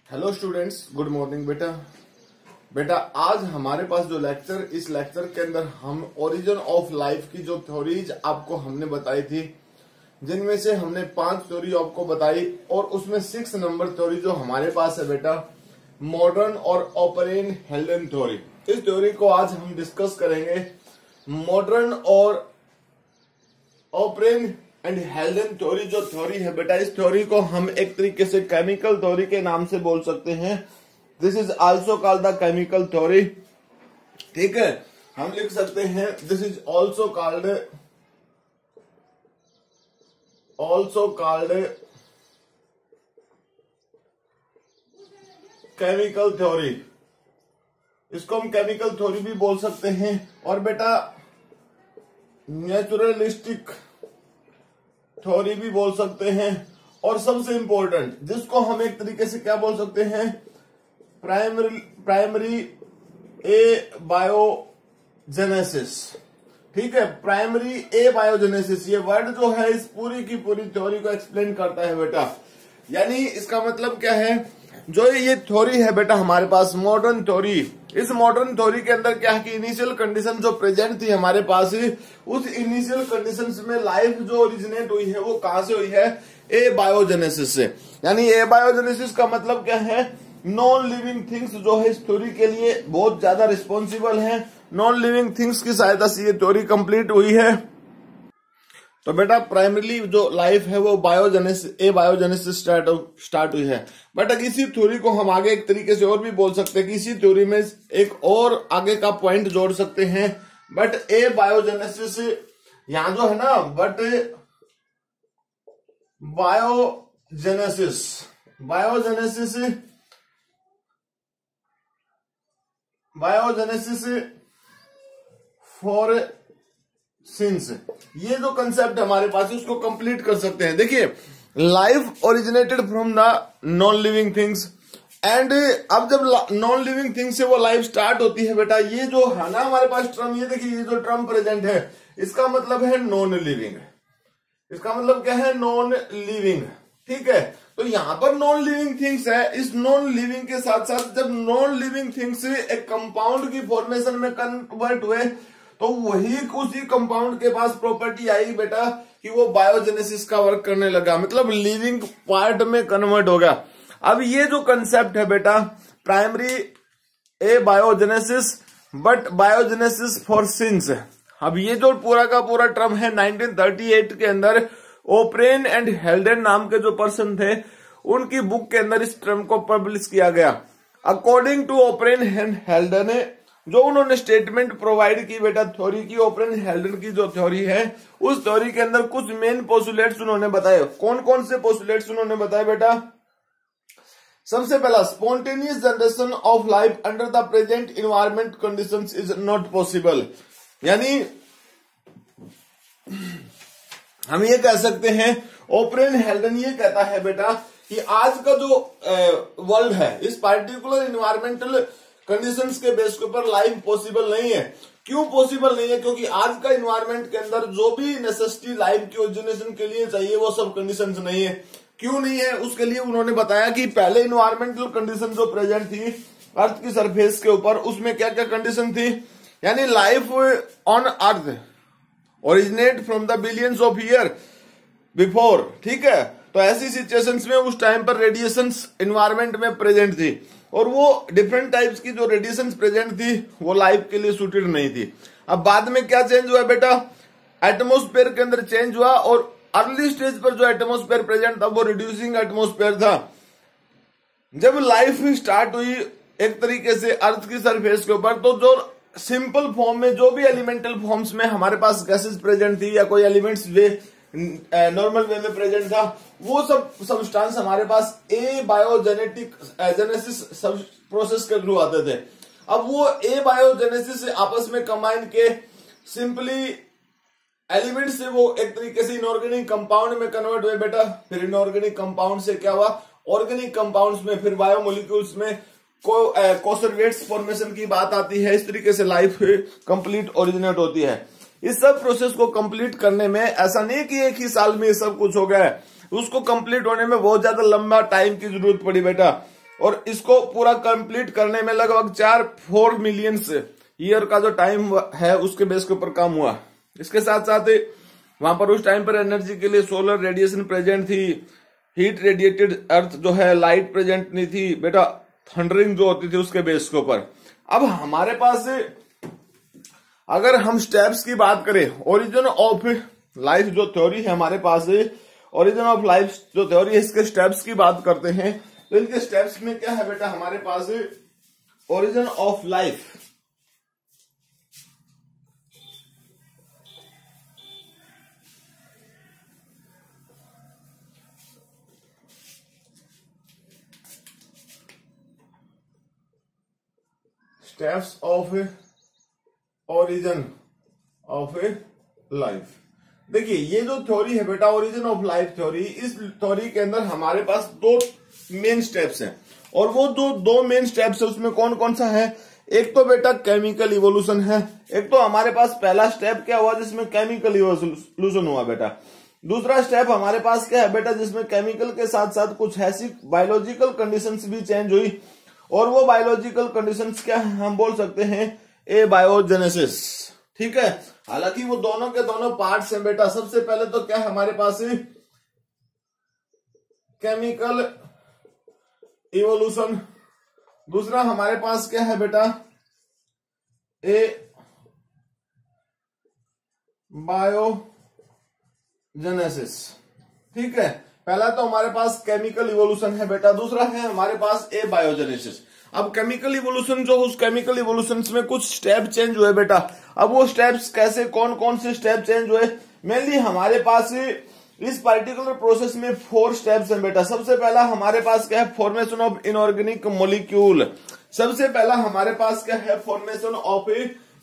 Hello students, good morning बेटा आज हमारे पास जो इस लेक्चर के अंदर हम ओरिजिन ऑफ लाइफ की जो थ्योरीज आपको हमने बताई थी, जिनमें से हमने 5 थ्योरी आपको बताई और उसमें 6 नंबर थ्योरी जो हमारे पास है बेटा, मॉडर्न और ऑपरेन हेल्डन थ्योरी। इस थ्योरी को आज हम डिस्कस करेंगे। मॉडर्न और ऑपरेन एंड हेल्डन थ्योरी जो थ्योरी है बेटा, इस थ्योरी को हम एक तरीके से केमिकल थ्योरी के नाम से बोल सकते हैं। This is also called the chemical theory. ठीक है, हम लिख सकते हैं this is also called chemical theory. इसको हम केमिकल थ्योरी भी बोल सकते हैं। और बेटा नेचुरलिस्टिक थ्योरी भी बोल सकते हैं। और सबसे इंपॉर्टेंट जिसको हम एक तरीके से क्या बोल सकते हैं, प्राइमरी ए बायोजेनेसिस। ठीक है, प्राइमरी ए बायोजेनेसिस, ये वर्ड जो है इस पूरी की पूरी थ्योरी को एक्सप्लेन करता है बेटा। यानी इसका मतलब क्या है, जो ये थ्योरी है बेटा हमारे पास मॉडर्न थ्योरी, इस मॉडर्न थ्योरी के अंदर क्या है कि इनिशियल कंडीशन जो प्रेजेंट थी हमारे पास, उस इनिशियल कंडीशंस में लाइफ जो ओरिजिनेट हुई है वो कहां से हुई है, ए बायोजेनेसिस से। यानी ए बायोजेनेसिस का मतलब क्या है, नॉन लिविंग थिंग्स जो है इस थ्योरी के लिए बहुत ज्यादा रिस्पॉन्सिबल है। नॉन लिविंग थिंग्स की सहायता से ये थ्योरी कंप्लीट हुई है। तो बेटा प्राइमरीली जो लाइफ है वो बायोजेनेसिस स्टार्ट हुई है। बट अगर इसी थ्योरी को हम आगे एक तरीके से और भी बोल सकते हैं कि इसी थ्योरी में एक और आगे का पॉइंट जोड़ सकते हैं। बट ए बायोजेनेसिस यहां जो है ना, बट बायोजेनेसिस फॉर सिंस, ये जो कंसेप्ट हमारे पास है उसको कंप्लीट कर सकते हैं। देखिए, life originated from the non living things and अब जब नॉन लिविंग थिंग्स से वो लाइफ स्टार्ट होती है बेटा, ये जो है ना हमारे पास टर्म, ये देखिए ये जो टर्म प्रेजेंट है इसका मतलब है नॉन लिविंग। इसका मतलब क्या है, नॉन लिविंग। ठीक है, तो यहां पर नॉन लिविंग थिंग्स है। इस नॉन लिविंग के साथ साथ जब नॉन लिविंग थिंग्स एक कंपाउंड की फॉर्मेशन में कन्वर्ट हुए तो वही उसी कंपाउंड के पास प्रॉपर्टी आई बेटा कि वो बायोजेनेसिस का वर्क करने लगा, मतलब लिविंग पार्ट में कन्वर्ट हो गया। अब ये जो कंसेप्ट है बेटा, primary A biogenesis but biogenesis for since, अब ये जो पूरा का पूरा टर्म है 1938 के अंदर ओपरेन एंड हेल्डन नाम के जो पर्सन थे उनकी बुक के अंदर इस टर्म को पब्लिश किया गया। अकॉर्डिंग टू ओपरेन एंड हेल्डन, जो उन्होंने स्टेटमेंट प्रोवाइड की बेटा थ्योरी की, ओपरेन हेल्डन की जो थ्योरी है उस थ्योरी के अंदर कुछ मेन पोस्टुलेट्स उन्होंने बताए। कौन कौन से पोस्टुलेट्स उन्होंने बताए बेटा? सबसे पहला, spontaneous generation of life under the present environment conditions is not possible. यानी हम ये कह सकते हैं, ओपरेन हेल्डन ये कहता है बेटा कि आज का जो वर्ल्ड है इस पार्टिकुलर इन्वायरमेंटल कंडीशंस के बेस के ऊपर लाइफ पॉसिबल नहीं है। क्यों पॉसिबल नहीं है? क्योंकि आज का इन्वायरमेंट के अंदर जो भी नेसेसिटी लाइफ की ओरिजिनेशन के लिए चाहिए वो सब कंडीशंस नहीं है। क्यों नहीं है? उसके लिए उन्होंने बताया कि पहले इन्वायरमेंटल कंडीशन जो प्रेजेंट थी अर्थ की सरफेस के ऊपर, उसमें क्या क्या कंडीशन थी। यानी life on earth originate from the billions of year before. ठीक है, तो ऐसी सिचुएशंस में उस टाइम पर रेडिएशंस इन्वायरमेंट में प्रेजेंट थी और वो डिफरेंट टाइप्स की जो रेडिएशंस प्रेजेंट थी वो लाइफ के लिए सूटेड नहीं थी। अब बाद में क्या चेंज हुआ बेटा, एटमॉस्फेयर के अंदर चेंज हुआ और अर्ली स्टेज पर जो एटमॉस्फेयर प्रेजेंट था वो रिड्यूसिंग एटमॉस्फेयर था। जब लाइफ स्टार्ट हुई एक तरीके से अर्थ की सरफेस के ऊपर, तो जो सिंपल फॉर्म में जो भी एलिमेंटल फॉर्म्स में हमारे पास गैसेस प्रेजेंट थी या कोई एलिमेंट्स नॉर्मल वे में प्रेजेंट था, वो सब सब्सटेंस हमारे पास ए बायोजेनेसिस प्रोसेस के थ्रू आते थे। अब वो ए बायोजेनेसिस आपस में कंबाइन के सिंपली एलिमेंट से वो एक तरीके से इनऑर्गेनिक कंपाउंड में कन्वर्ट हुए बेटा। फिर इनऑर्गेनिक कंपाउंड से क्या हुआ, ऑर्गेनिक कंपाउंड्स में, फिर बायोमोलिक्यूल्स में कॉन्सर्वेट्स फॉर्मेशन की बात आती है। इस तरीके से लाइफ कंप्लीट ओरिजिनेट होती है। इस सब प्रोसेस को कंप्लीट करने में ऐसा नहीं कि एक ही साल में ये सब कुछ हो गया है, उसको कंप्लीट होने में बहुत ज्यादा लंबा टाइम की जरूरत पड़ी बेटा। और इसको पूरा कंप्लीट करने में लगभग 4 मिलियन ईयर का जो टाइम है उसके बेस के ऊपर काम हुआ। इसके साथ साथ वहां पर उस टाइम पर एनर्जी के लिए सोलर रेडिएशन प्रेजेंट थी, हीट रेडिएटेड अर्थ जो है, लाइट प्रेजेंट नहीं थी बेटा, थंडरिंग जो होती थी उसके बेस के ऊपर। अब हमारे पास अगर हम स्टेप्स की बात करें, ओरिजिन ऑफ लाइफ जो थ्योरी है हमारे पास, ओरिजिन ऑफ लाइफ जो थ्योरी है, इसके स्टेप्स की बात करते हैं तो इनके स्टेप्स में क्या है बेटा हमारे पास, origin of life steps of origin of life. देखिए ये जो थ्योरी है बेटा ओरिजिन ऑफ लाइफ थ्योरी, इस थ्योरी के अंदर हमारे पास 2 मेन स्टेप्स हैं और वो दो मेन स्टेप्स है उसमें कौन कौन सा है, एक तो बेटा केमिकल इवोल्यूशन है, एक तो हमारे पास पहला स्टेप क्या हुआ जिसमें केमिकल इवोल्यूशन हुआ बेटा, दूसरा स्टेप हमारे पास क्या है बेटा जिसमें केमिकल के साथ साथ कुछ ऐसी बायोलॉजिकल कंडीशंस भी चेंज हुई और वो बायोलॉजिकल कंडीशंस क्या है, हम बोल सकते हैं एबायोजेनेसिस। ठीक है, हालांकि वो दोनों के दोनों पार्ट्स हैं बेटा। सबसे पहले तो क्या है हमारे पास केमिकल इवोल्यूशन, दूसरा हमारे पास क्या है बेटा ए बायोजेनेसिस। ठीक है, पहला तो हमारे पास केमिकल इवोल्यूशन है बेटा, दूसरा है हमारे पास ए बायोजेनेसिस। अब केमिकल इवोल्यूशन जो, उस केमिकल इवोल्यूशन में कुछ स्टेप चेंज हुए बेटा। अब वो स्टेप्स कैसे, कौन कौन से स्टेप चेंज हुए, मेनली हमारे पास इस पर्टिकुलर प्रोसेस में 4 स्टेप्स हैं बेटा। सबसे पहला हमारे पास क्या है, फॉर्मेशन ऑफ इनऑर्गेनिक मॉलिक्यूल। सबसे पहला हमारे पास क्या है, फॉर्मेशन ऑफ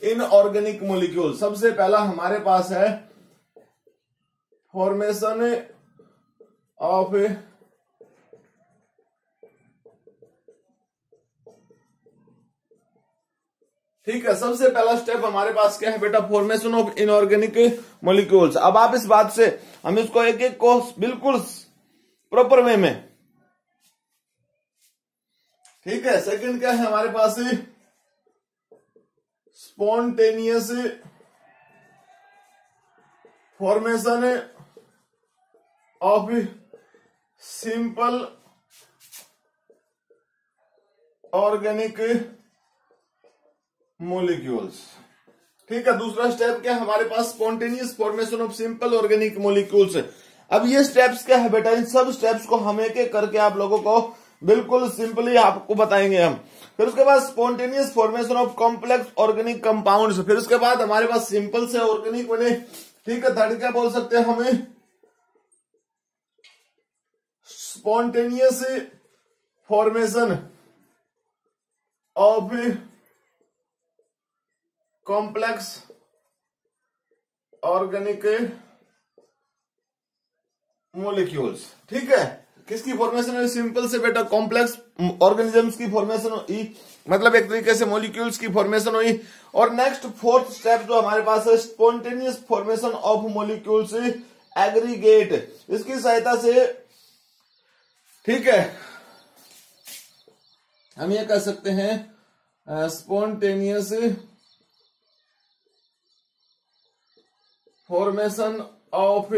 इनऑर्गेनिक मॉलिक्यूल। सबसे पहला हमारे पास है फॉर्मेशन ऑफ ठीक है, सबसे पहला स्टेप हमारे पास क्या है बेटा, फॉर्मेशन ऑफ इनऑर्गेनिक मॉलिक्यूल्स। अब आप इस बात से हम इसको एक एक को बिल्कुल प्रॉपर वे में, ठीक है। सेकंड क्या है हमारे पास, spontaneous formation of simple organic molecules. ठीक है, दूसरा स्टेप क्या है हमारे पास, spontaneous formation of simple organic molecules. अब ये स्टेप्स क्या है बेटा, इन सब स्टेप्स को हम एक एक करके आप लोगों को बिल्कुल सिंपली आपको बताएंगे हम। फिर उसके बाद spontaneous formation of complex organic compounds. फिर उसके बाद हमारे पास सिंपल से ऑर्गेनिक बने। ठीक है, थर्ड क्या बोल सकते हैं हमें, spontaneous formation of complex organic molecules. ठीक है, किसकी फॉर्मेशन है, सिंपल से बेटा कॉम्प्लेक्स ऑर्गेनिजम्स की फॉर्मेशन हुई, मतलब एक तरीके से मॉलिक्यूल्स की फॉर्मेशन हुई। और नेक्स्ट फोर्थ स्टेप जो हमारे पास है, spontaneous formation of molecules aggregate. इसकी सहायता से, ठीक है, हम ये कह सकते हैं spontaneous formation of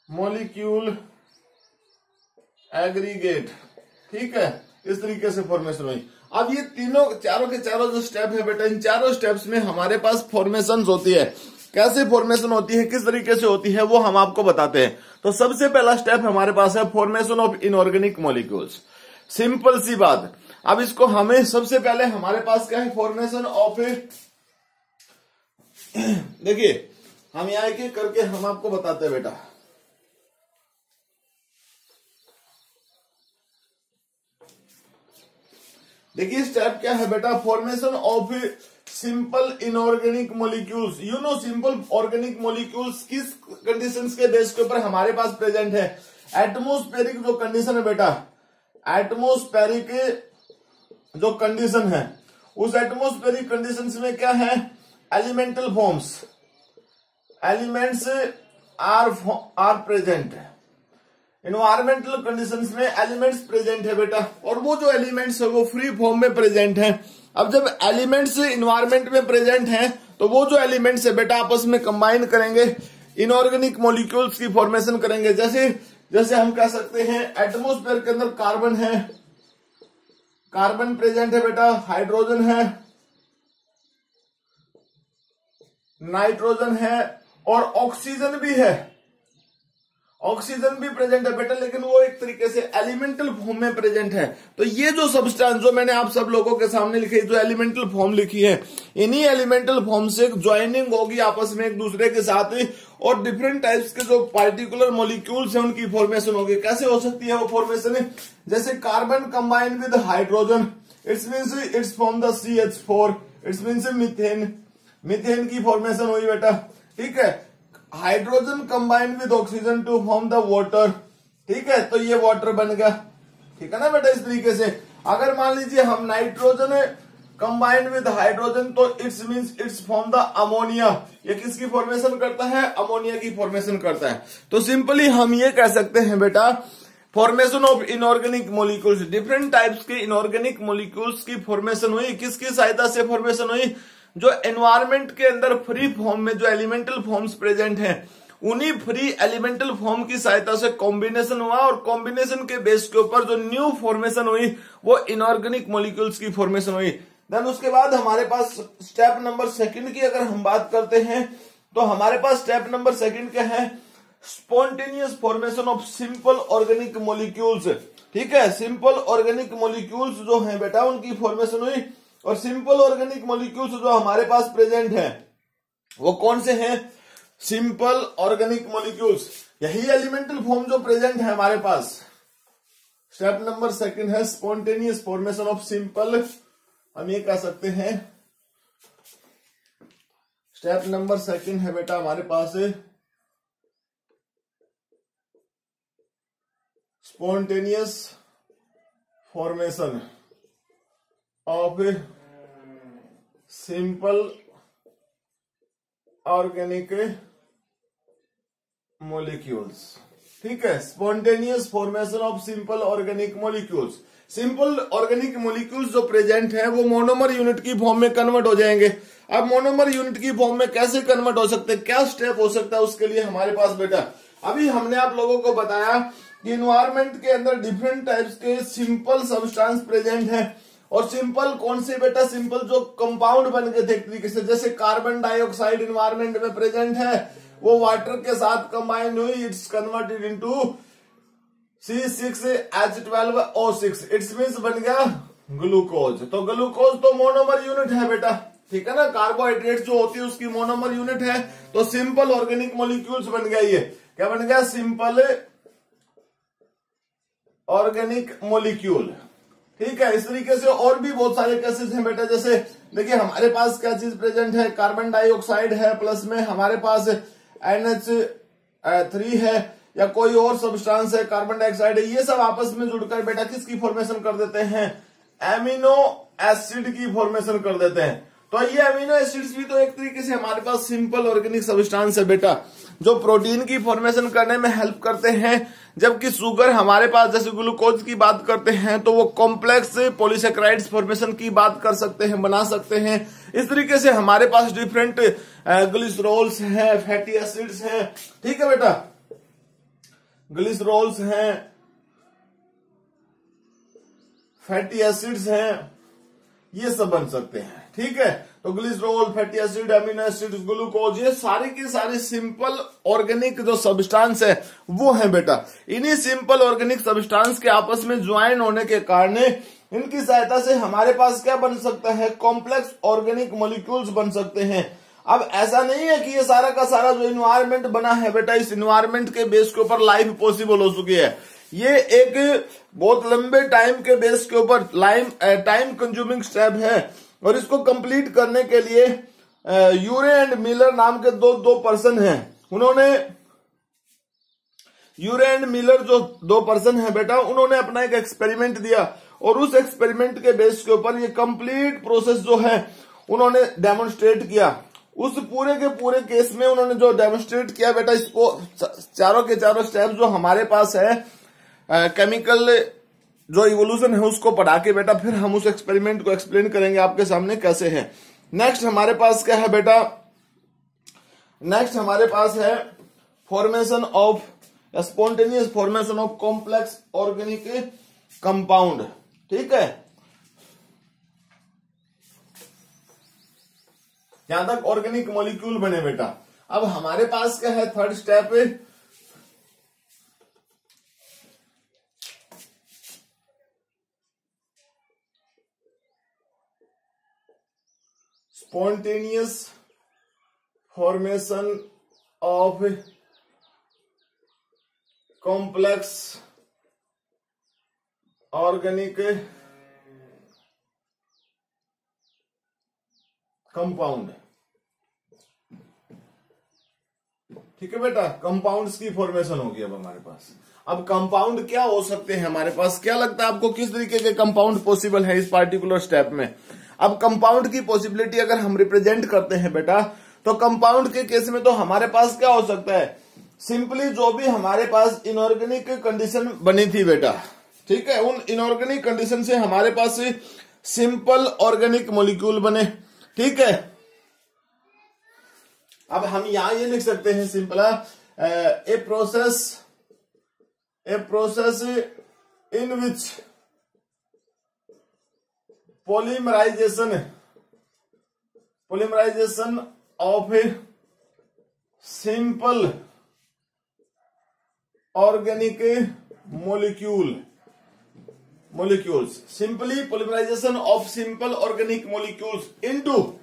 molecule aggregate. ठीक है, इस तरीके से फॉर्मेशन हुई। अब ये तीनों चारों के चारों जो स्टेप है बेटा, इन चारों स्टेप्स में हमारे पास फॉर्मेशन होती है। कैसे फॉर्मेशन होती है, किस तरीके से होती है, वो हम आपको बताते हैं। तो सबसे पहला स्टेप हमारे पास है formation of inorganic molecules. Simple सी बात। अब इसको हमें सबसे पहले हमारे पास क्या है, फॉर्मेशन ऑफ, देखिए हम यहां एक एक करके हम आपको बताते हैं बेटा। देखिए स्टेप क्या है बेटा, formation of simple inorganic molecules. You know simple organic molecules किस कंडीशंस के बेस के ऊपर हमारे पास प्रेजेंट है, एटमोस्फेरिक जो कंडीशन है बेटा, एटमोस्फेरिक जो कंडीशन है, उस एटमोस्फेरिक कंडीशंस में क्या है, elemental forms, elements are present. Environmental conditions में एलिमेंट्स प्रेजेंट है बेटा, और वो जो एलिमेंट्स है वो फ्री फॉर्म में प्रेजेंट है। अब जब एलिमेंट्स इन्वायरमेंट में प्रेजेंट हैं तो वो जो एलिमेंट्स है बेटा आपस में कंबाइन करेंगे, इनऑर्गेनिक मॉलिक्यूल्स की फॉर्मेशन करेंगे। जैसे हम कह सकते हैं एटमॉस्फेयर के अंदर कार्बन है, कार्बन प्रेजेंट है बेटा, हाइड्रोजन है, नाइट्रोजन है और ऑक्सीजन भी है। ऑक्सीजन भी प्रेजेंट है बेटा, लेकिन वो एक तरीके से एलिमेंटल फॉर्म में प्रेजेंट है। तो ये जो सब्सटेंस जो मैंने आप सब लोगों के सामने लिखी, जो एलिमेंटल फॉर्म लिखी है, इन्हीं एलिमेंटल फॉर्म से ज्वाइनिंग होगी आपस में एक दूसरे के साथ, और डिफरेंट टाइप्स के जो पार्टिकुलर मॉलिक्यूल्स हैं उनकी फॉर्मेशन होगी। कैसे हो सकती है वो फॉर्मेशन? जैसे carbon combine with hydrogen, it's means it's from the CH4, it's means methane, methane की फॉर्मेशन हुई बेटा, ठीक है। Hydrogen combine with oxygen to form the water, ठीक है, तो ये वाटर बन गया, ठीक है ना बेटा। इस तरीके से अगर मान लीजिए हम नाइट्रोजन कंबाइंड विद हाइड्रोजन, तो it's means it's form the ammonia, ये किसकी फॉर्मेशन करता है? अमोनिया की फॉर्मेशन करता है। तो सिंपली हम ये कह सकते हैं बेटा, formation of inorganic molecules, different types के इनऑर्गेनिक मॉलिक्यूल्स की फॉर्मेशन हुई। किसकी सहायता से फॉर्मेशन हुई? जो एनवायरमेंट के अंदर फ्री फॉर्म में जो एलिमेंटल फॉर्म्स प्रेजेंट हैं, उन्हीं फ्री एलिमेंटल फॉर्म की सहायता से कॉम्बिनेशन हुआ, और कॉम्बिनेशन के बेस के ऊपर जो न्यू फॉर्मेशन हुई वो इनऑर्गेनिक मॉलिक्यूल्स की फॉर्मेशन हुई। देन उसके बाद हमारे पास स्टेप नंबर 2 की अगर हम बात करते हैं, तो हमारे पास स्टेप नंबर 2 क्या है? Spontaneous formation of simple organic molecules, ठीक है। सिंपल ऑर्गेनिक मॉलिक्यूल्स जो है बेटा उनकी फॉर्मेशन हुई, और सिंपल ऑर्गेनिक मॉलिक्यूल्स जो हमारे पास प्रेजेंट हैं वो कौन से हैं? सिंपल ऑर्गेनिक मॉलिक्यूल्स, यही एलिमेंटल फॉर्म जो प्रेजेंट है हमारे पास। स्टेप नंबर 2 है स्पॉन्टेनियस फॉर्मेशन ऑफ सिंपल, हम ये कह सकते हैं स्टेप नंबर 2 है बेटा हमारे पास spontaneous formation of simple organic molecules, ठीक है। Spontaneous formation of simple organic molecules, simple organic molecules जो प्रेजेंट है वो मोनोमर यूनिट की फॉर्म में कन्वर्ट हो जाएंगे। अब मोनोमर यूनिट की फॉर्म में कैसे कन्वर्ट हो सकते हैं, क्या स्टेप हो सकता है उसके लिए हमारे पास बेटा, अभी हमने आप लोगों को बताया कि इन्वायरमेंट के अंदर डिफरेंट टाइप्स के सिंपल सब्सटेंस प्रेजेंट है। और सिंपल कौन से बेटा? सिंपल जो कंपाउंड बन गए थे एक तरीके से, जैसे कार्बन डाइऑक्साइड इन्वायरमेंट में प्रेजेंट है, वो वाटर के साथ कंबाइन हुई, it's converted into C6H12O6, it's means बन गया ग्लूकोज। तो ग्लूकोज तो मोनोमर यूनिट है बेटा, ठीक है ना। कार्बोहाइड्रेट जो होती है उसकी मोनोमर यूनिट है, तो सिंपल ऑर्गेनिक मॉलिक्यूल्स बन गया। ये क्या बन गया? सिंपल ऑर्गेनिक मॉलिक्यूल, ठीक है। इस तरीके से और भी बहुत सारे केसेस हैं बेटा, जैसे देखिए हमारे पास क्या चीज प्रेजेंट है? कार्बन डाइऑक्साइड है, प्लस में हमारे पास NH3 है, या कोई और सब्सटेंस है, कार्बन डाइऑक्साइड है, ये सब आपस में जुड़कर बेटा किसकी फॉर्मेशन कर देते हैं? एमिनो एसिड की फॉर्मेशन कर देते हैं। तो ये अमीनो एसिड्स भी तो एक तरीके से हमारे पास सिंपल ऑर्गेनिक सब्सटेंस है बेटा, जो प्रोटीन की फॉर्मेशन करने में हेल्प करते हैं। जबकि शुगर हमारे पास, जैसे ग्लूकोज की बात करते हैं तो वो कॉम्प्लेक्स पॉलीसेकेराइड्स फॉर्मेशन की बात कर सकते हैं, बना सकते हैं। इस तरीके से हमारे पास डिफरेंट ग्लिसरॉल्स हैं, फैटी एसिड्स हैं, ठीक है बेटा, ग्लिसरॉल्स हैं, फैटी एसिड्स हैं, ये सब बन सकते हैं, ठीक है। तो glycerol, fatty acid, amino acid, glucose, ये सारे के सारे सिंपल ऑर्गेनिक जो सब्सटेंस है वो है बेटा। इन्हीं सिंपल ऑर्गेनिक सब्सटेंस के आपस में ज्वाइन होने के कारण इनकी सहायता से हमारे पास क्या बन सकता है? कॉम्प्लेक्स ऑर्गेनिक मॉलिक्यूल्स बन सकते हैं। अब ऐसा नहीं है कि ये सारा का सारा जो इन्वायरमेंट बना है बेटा, इस इन्वायरमेंट के बेस के ऊपर लाइफ पॉसिबल हो चुकी है। ये एक बहुत लंबे टाइम के बेस के ऊपर टाइम कंज्यूमिंग स्टेप है, और इसको कंप्लीट करने के लिए यूरे एंड मिलर नाम के दो पर्सन हैं। उन्होंने यूरे एंड मिलर जो 2 पर्सन है बेटा, उन्होंने अपना एक एक्सपेरिमेंट दिया, और उस एक्सपेरिमेंट के बेस के ऊपर ये कंप्लीट प्रोसेस जो है उन्होंने डेमोन्स्ट्रेट किया। उस पूरे के पूरे केस में उन्होंने जो डेमोन्स्ट्रेट किया बेटा, इसको चारों के चारों स्टेप जो हमारे पास है केमिकल जो इवोल्यूशन है उसको पढ़ा के बेटा फिर हम उस एक्सपेरिमेंट को एक्सप्लेन करेंगे आपके सामने कैसे है। नेक्स्ट हमारे पास क्या है बेटा, नेक्स्ट हमारे पास है formation of spontaneous formation of complex organic compound. ठीक है, यहां तक ऑर्गेनिक मॉलिक्यूल बने बेटा। अब हमारे पास क्या है, थर्ड स्टेप है spontaneous formation of complex organic compound। ठीक है बेटा, कंपाउंड्स की फॉर्मेशन होगी अब हमारे पास। अब कंपाउंड क्या हो सकते हैं हमारे पास, क्या लगता है आपको किस तरीके के कंपाउंड पॉसिबल है इस पार्टिकुलर स्टेप में। अब कंपाउंड की पॉसिबिलिटी अगर हम रिप्रेजेंट करते हैं बेटा, तो कंपाउंड के केस में तो हमारे पास क्या हो सकता है, सिंपली जो भी हमारे पास इनऑर्गेनिक कंडीशन बनी थी बेटा, ठीक है, उन इनऑर्गेनिक कंडीशन से हमारे पास सिंपल ऑर्गेनिक मॉलिक्यूल बने। ठीक है, अब हम यहां ये लिख सकते हैं simple a process in which polymerization of a simple organic molecules, simply polymerization of simple organic molecules into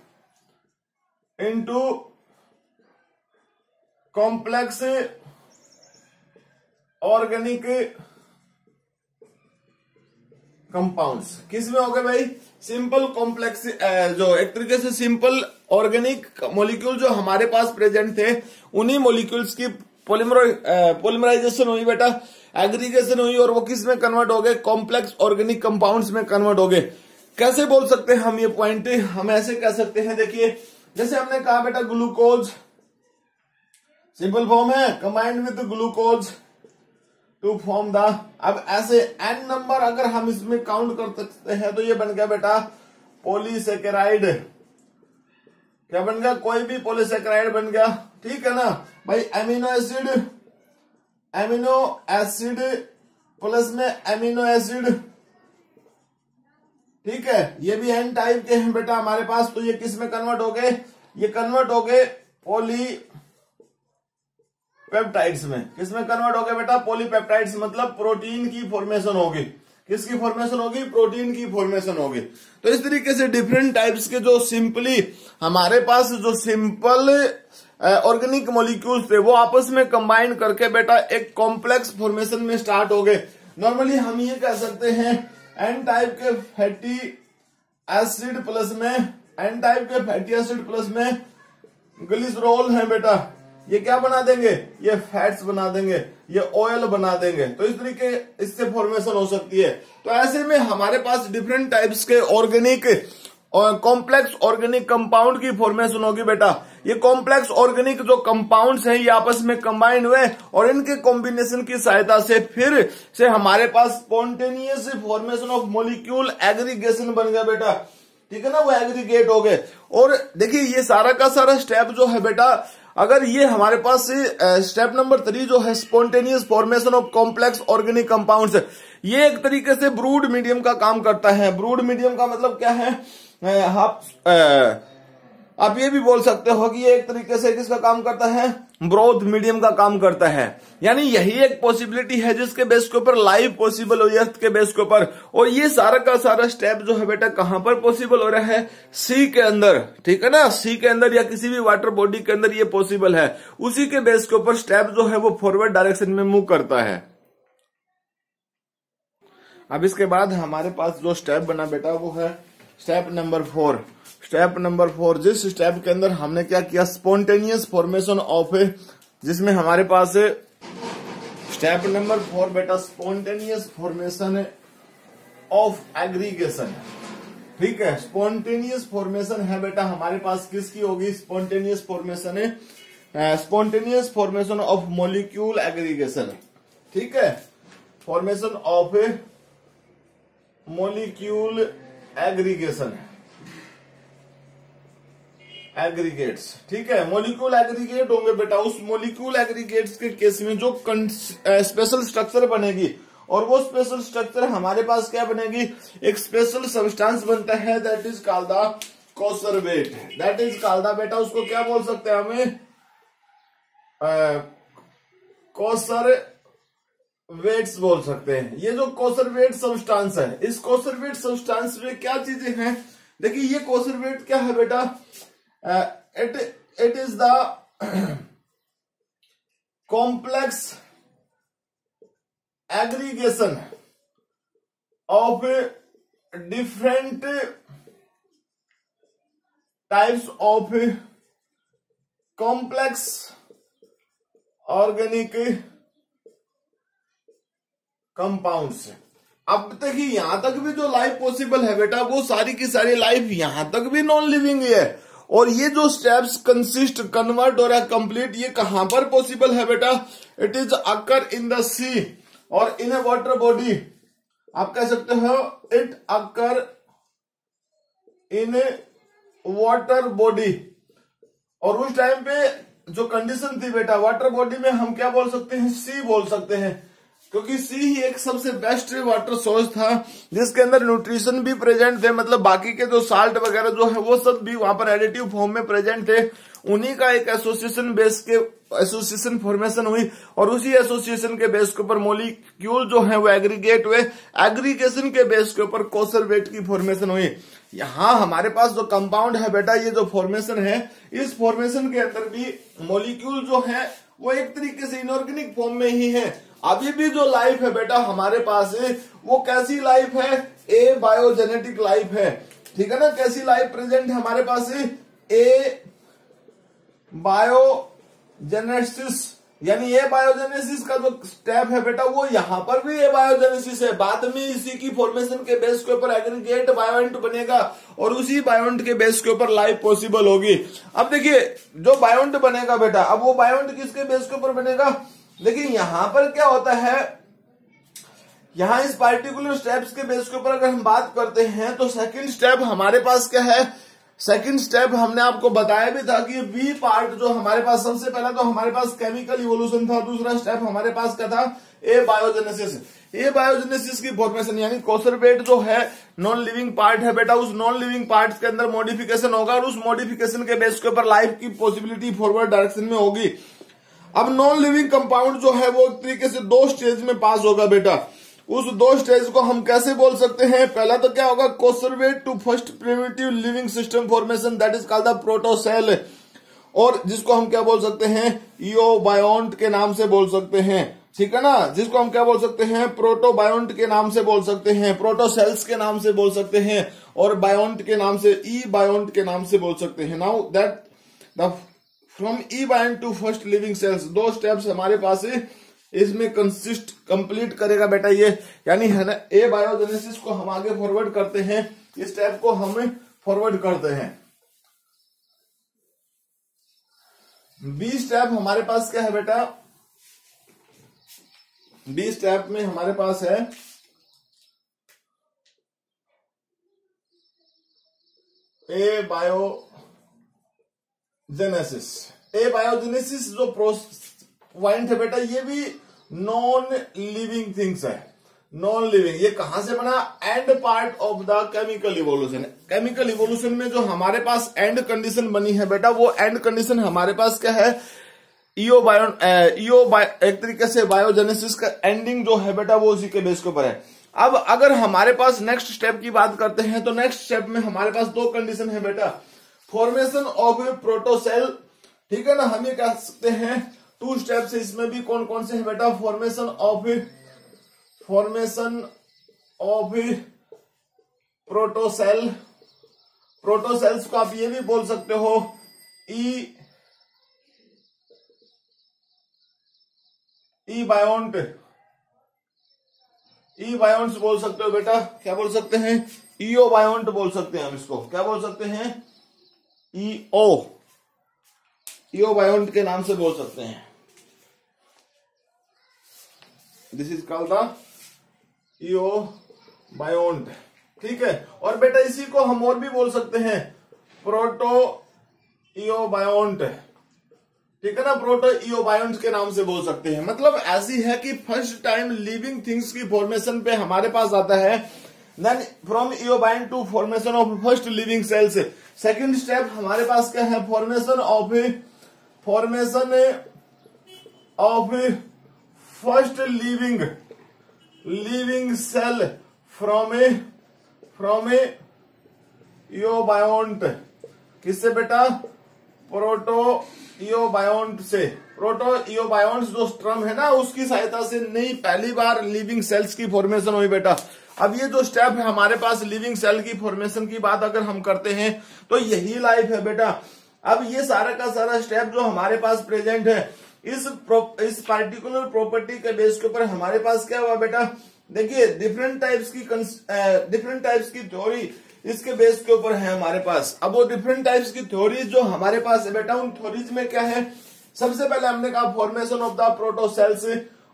complex organic compounds. किस में हो गए भाई, सिंपल कॉम्प्लेक्स, जो एक तरीके से सिंपल ऑर्गेनिक मॉलिक्यूल जो हमारे पास प्रेजेंट थे, उन्हीं मॉलिक्यूल्स की पॉलीमराइजेशन हुई बेटा, एग्रीगेशन हुई, और वो किस में कन्वर्ट हो गए, कॉम्प्लेक्स ऑर्गेनिक कंपाउंड्स में कन्वर्ट हो गए। कैसे बोल सकते हैं हम ये पॉइंट, हम ऐसे कह सकते हैं, देखिए जैसे हमने कहा बेटा ग्लूकोज सिंपल फॉर्म है, combined with glucose to form the, अब ऐसे n नंबर अगर हम इसमें काउंट कर सकते हैं तो ये बन गया बेटा पॉलीसेकेराइड। क्या बन गया, कोई भी पॉलीसेकेराइड बन गया। ठीक है ना भाई, एमिनो एसिड प्लस में एमिनो एसिड, ठीक है, ये भी n टाइप के हैं बेटा हमारे पास, तो ये किस में कन्वर्ट हो गए, ये कन्वर्ट हो गए पेप्टाइड्स में। किसमें कन्वर्ट हो गए बेटा, पॉलीपेप्टाइड्स, मतलब प्रोटीन की फॉर्मेशन होगी। किसकी फॉर्मेशन होगी, प्रोटीन की फॉर्मेशन होगी। तो इस तरीके से डिफरेंट टाइप्स के जो सिंपली हमारे पास जो सिंपल ऑर्गेनिक मॉलिक्यूल्स थे वो आपस में कंबाइन करके बेटा एक कॉम्प्लेक्स फॉर्मेशन में स्टार्ट हो गए। नॉर्मली हम ये कह सकते हैं एन टाइप के फैटी एसिड प्लस में ग्लिसरॉल है बेटा, ये क्या बना देंगे, ये फैट्स बना देंगे, ये ऑयल बना देंगे। तो इस तरीके इससे फॉर्मेशन हो सकती है। तो ऐसे में हमारे पास डिफरेंट टाइप्स के ऑर्गेनिक और कॉम्प्लेक्स ऑर्गेनिक कंपाउंड की फॉर्मेशन होगी बेटा। ये कॉम्प्लेक्स ऑर्गेनिक जो कंपाउंड्स हैं ये आपस में कंबाइन हुए और इनके कॉम्बिनेशन की सहायता से फिर से हमारे पास spontaneous formation of molecule aggregation बन गया बेटा। ठीक है ना, वो एग्रीगेट हो गए। और देखिए ये सारा का सारा स्टेप जो है बेटा, अगर ये हमारे पास स्टेप नंबर 3 जो है spontaneous formation of complex organic compounds, ये एक तरीके से ब्रूड मीडियम का काम करता है। ब्रूड मीडियम का मतलब क्या है, आप ये भी बोल सकते हो कि ये एक तरीके से किसका काम करता है, ब्रोथ मीडियम का काम करता है। यानी यही एक पॉसिबिलिटी है जिसके बेस के ऊपर लाइफ पॉसिबल हो, अर्थ के बेस के ऊपर। और ये सारा का सारा स्टेप जो है बेटा कहां पर पॉसिबल हो रहा है, सी के अंदर। ठीक है ना, सी के अंदर या किसी भी वाटर बॉडी के अंदर ये पॉसिबल है। उसी के बेस के ऊपर स्टेप जो है वो फॉरवर्ड डायरेक्शन में मूव करता है। अब इसके बाद हमारे पास जो स्टेप बना बेटा वो है स्टेप नंबर 4। स्टेप नंबर 4, जिस स्टेप के अंदर हमने क्या किया, स्पॉन्टेनियस फॉर्मेशन ऑफ, जिसमें हमारे पास स्टेप नंबर 4 बेटा स्पॉन्टेनियस फॉर्मेशन ऑफ एग्रीगेशन। ठीक है, स्पॉन्टेनियस फॉर्मेशन है बेटा हमारे पास, किसकी होगी, स्पॉन्टेनियस फॉर्मेशन है, spontaneous formation of molecule aggregation. ठीक है, formation of A molecule aggregation, aggregates, ठीक है। मोलिक्यूल एग्रीगेट होंगे बेटा, उस मोलिक्यूल एग्रीगेट्स के केस में जो स्पेशल स्ट्रक्चर बनेगी, और वो स्पेशल स्ट्रक्चर हमारे पास क्या बनेगी, एक स्पेशल सब्सटेंस बनता है, that is called the coacervate, that is called the, बेटा उसको क्या बोल सकते हैं हमें, कोसरवेट्स बोल सकते हैं। ये जो कोसरवेट सब्सटेंस है, इस कोसरवेट सब्सटेंस में क्या चीजें हैं, देखिए ये कोसरवेट क्या है बेटा, it is the complex aggregation of different types of complex organic compounds। अब तक ही यहां तक भी जो लाइफ पॉसिबल है बेटा, वो सारी की सारी लाइफ यहां तक भी नॉन लिविंग है। और ये जो स्टेप्स कंसिस्ट, कन्वर्ट और कंप्लीट, ये कहां पर पॉसिबल है बेटा, it is occur in the sea और इन ए वाटर बॉडी। आप कह सकते हो it occur in a water body. और उस टाइम पे जो कंडीशन थी बेटा, वाटर बॉडी में हम क्या बोल सकते हैं, सी बोल सकते हैं, क्योंकि सी ही एक सबसे बेस्ट वाटर सोर्स था जिसके अंदर न्यूट्रिशन भी प्रेजेंट थे, मतलब बाकी के जो साल्ट वगैरह जो है वो सब भी वहां पर एडिटिव फॉर्म में प्रेजेंट थे। उन्हीं का एक एसोसिएशन बेस के एसोसिएशन फॉर्मेशन हुई, और उसी एसोसिएशन के बेस के ऊपर मोलिक्यूल जो है वो एग्रीगेट हुए, एग्रीगेशन के बेस के ऊपर कोसरवेट की फॉर्मेशन हुई। यहाँ हमारे पास जो कंपाउंड है बेटा, ये जो फॉर्मेशन है, इस फॉर्मेशन के अंदर भी मोलिक्यूल जो है वो एक तरीके से इनऑर्गेनिक फॉर्म में ही है। अभी भी जो लाइफ है बेटा हमारे पास है, वो कैसी लाइफ है, ए बायोजेनेटिक लाइफ है, ठीक है ना। कैसी लाइफ प्रेजेंट है हमारे पास है, ए बायोजेनेसिस, यानी ए बायोजेनेसिस का जो स्टेप है बेटा, वो यहां पर भी ए बायोजेनेसिस है। बाद में इसी की फॉर्मेशन के बेस के ऊपर एग्रीगेट बायोएंट बनेगा, और उसी बायोएंट के बेस के ऊपर लाइफ पॉसिबल होगी। अब देखिए जो बायोएंट बनेगा बेटा, अब वो बायोएंट किसके बेस के ऊपर बनेगा, देखिए यहां पर क्या होता है, यहां इस पार्टिकुलर स्टेप्स के बेस के ऊपर अगर हम बात करते हैं, तो सेकंड स्टेप हमारे पास क्या है, सेकंड स्टेप हमने आपको बताया भी था कि बी पार्ट जो हमारे पास, सबसे पहला तो हमारे पास केमिकल इवोल्यूशन था, दूसरा स्टेप हमारे पास क्या था, ए बायोजेनेसिस। ए बायोजेनेसिस की फॉर्मेशन, यानी कोसरवेट जो है नॉन लिविंग पार्ट है बेटा, उस नॉन लिविंग पार्ट के अंदर मॉडिफिकेशन होगा, और उस मॉडिफिकेशन के बेस के ऊपर लाइफ की पॉसिबिलिटी फॉरवर्ड डायरेक्शन में होगी। अब नॉन लिविंग कंपाउंड जो है वो एक तरीके से दो स्टेज में पास होगा बेटा। उस दो स्टेज को हम कैसे बोल सकते हैं, पहला तो क्या होगा, coacervate to first primitive living system formation, that is called the protocell, और जिसको हम क्या बोल सकते हैं, इओबायोन्ट के नाम से बोल सकते हैं, ठीक है ना। जिसको हम क्या बोल सकते हैं, प्रोटोबायोन्ट के नाम से बोल सकते हैं, प्रोटोसेल्स के नाम से बोल सकते हैं, और बायोन्ट के नाम से, ई बायोन्ट के नाम से बोल सकते हैं। Now that the from eobiont to first living cells, दो स्टेप्स हमारे पास है, इसमें कंसिस्ट कंप्लीट करेगा बेटा ये, यानी है ना, ए बायोजेनेसिस को हम आगे फॉरवर्ड करते हैं, इस स्टेप को हम फॉरवर्ड करते हैं। बी स्टेप हमारे पास क्या है बेटा, बी स्टेप में हमारे पास है ए बायोजेनेसिस। ए बायोजेनेसिस जो पॉइंट है बेटा, ये भी नॉन लिविंग थिंग्स है, नॉन लिविंग। ये कहां से बना, and part of the chemical evolution. Chemical evolution में जो हमारे पास एंड कंडीशन बनी है बेटा, वो एंड कंडीशन हमारे पास क्या है, एक तरीके से बायोजेनेसिस का एंडिंग जो है बेटा, वो उसी के बेस के ऊपर है। अब अगर हमारे पास नेक्स्ट स्टेप की बात करते हैं, तो नेक्स्ट स्टेप में हमारे पास दो कंडीशन है बेटा, फॉर्मेशन ऑफ ए प्रोटोसेल, ठीक है ना। हम ये कह सकते हैं टू स्टेप्स, इसमें भी कौन कौन से है बेटा, फॉर्मेशन ऑफ प्रोटोसेल, प्रोटोसेल्स को आप ये भी बोल सकते हो ई बायोन्ट, ई बायोन्ट्स बोल सकते हो बेटा, क्या बोल सकते हैं, ईओ बायोन्ट बोल सकते हैं हम इसको, क्या बोल सकते हैं, ईओ बायोन्ट के नाम से बोल सकते हैं। दिस इज कॉल्ड द इओबायोंट, ठीक है। और बेटा इसी को हम और भी बोल सकते हैं प्रोटो इओबायोंट, ठीक है ना, प्रोटो इओबायोंट के नाम से बोल सकते हैं। मतलब ऐसी है कि फर्स्ट टाइम लिविंग थिंग्स की फॉर्मेशन पे हमारे पास आता है, then from eobiont to formation of first living cells. Second step हमारे पास क्या है, formation of first living cell from a eobiont. किससे बेटा, प्रोटो इओबायोंट से। प्रोटो इओबायोंट जो स्ट्रम है ना, उसकी सहायता से नई पहली बार लिविंग सेल्स की फॉर्मेशन हुई बेटा। अब ये जो स्टेप है हमारे पास लिविंग सेल की फॉर्मेशन की बात अगर हम करते हैं तो यही लाइफ है बेटा। अब ये सारा का सारा स्टेप जो हमारे पास प्रेजेंट है, इस पार्टिकुलर प्रॉपर्टी के बेस के ऊपर हमारे पास क्या हुआ बेटा, देखिए डिफरेंट टाइप्स की थ्योरी इसके बेस के ऊपर है हमारे पास। अब वो डिफरेंट टाइप्स की थ्योरीज जो हमारे पास है बेटा, उन थ्योरीज में क्या है, सबसे पहले हमने कहा फॉर्मेशन ऑफ द प्रोटोसेल्स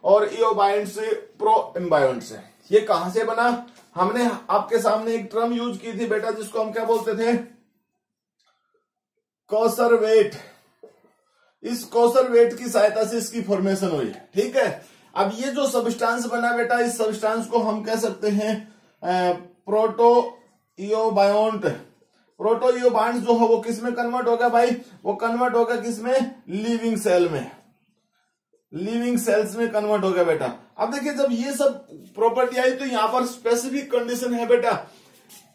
और इओबायोंट्स प्रो एम्बायोंट्स। ये कहां से बना, हमने आपके सामने एक टर्म यूज की थी बेटा जिसको हम क्या बोलते थे, कॉसरवेट। इस कॉसरवेट की सहायता से इसकी फॉर्मेशन हुई, ठीक है। अब ये जो सब्सटेंस बना बेटा, इस सब्सटेंस को हम कह सकते हैं प्रोटो इओबायोंट। प्रोटो इओबायोंट जो है वो किस में कन्वर्ट होगा भाई, वो कन्वर्ट होगा किसमें, लिविंग सेल में, लिविंग सेल्स में कन्वर्ट हो गया बेटा। अब देखिए जब ये सब प्रॉपर्टी आई तो यहां पर स्पेसिफिक कंडीशन है बेटा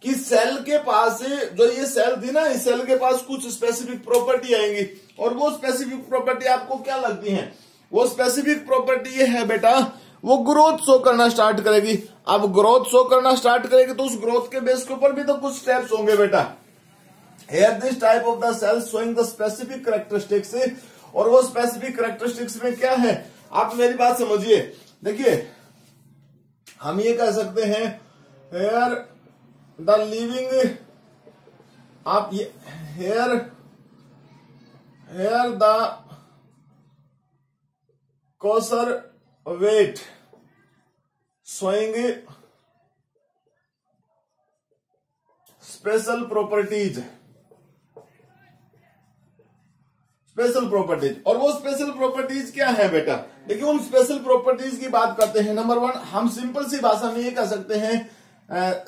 कि सेल के पास जो ये सेल थी ना, इस सेल के पास कुछ स्पेसिफिक प्रॉपर्टी आएंगी। और वो स्पेसिफिक प्रॉपर्टी आपको क्या लगती है, वो स्पेसिफिक प्रॉपर्टी ये है बेटा, वो ग्रोथ शो करना स्टार्ट करेगी। अब ग्रोथ शो करना स्टार्ट करेगी तो उस ग्रोथ के बेस के ऊपर भी तो कुछ स्टेप्स होंगे बेटा। Here this type of the cell showing the specific characteristics. और वो स्पेसिफिक कैरेक्टरिस्टिक्स में क्या है, आप मेरी बात समझिए। देखिए हम ये कह सकते हैं हेयर द लिविंग, आप ये here the coacervate showing special properties. और वो स्पेशल प्रॉपर्टीज क्या है बेटा, देखिए उन स्पेशल प्रॉपर्टीज की बात करते हैं। नंबर 1 हम सिंपल सी भाषा में ये कह सकते हैं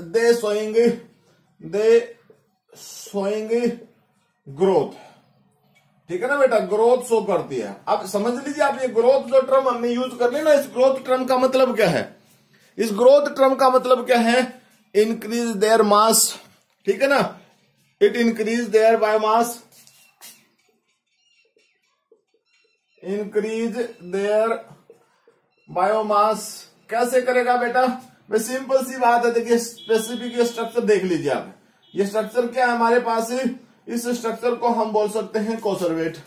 दे शोइंग ग्रोथ, ठीक है ना बेटा, ग्रोथ शो करती है। अब समझ लीजिए आप, ये ग्रोथ जो टर्म हमने यूज कर ली ना, इस ग्रोथ टर्म का मतलब क्या है, इस ग्रोथ टर्म का मतलब क्या है, इंक्रीज देयर मास, ठीक है ना, it increase their biomass, increase their biomass. कैसे करेगा बेटा, वे सिंपल सी बात है। देखिए स्पेसिफिक स्ट्रक्चर देख लीजिए आप, ये स्ट्रक्चर क्या है हमारे पास, इस स्ट्रक्चर को हम बोल सकते हैं कॉसरवेट।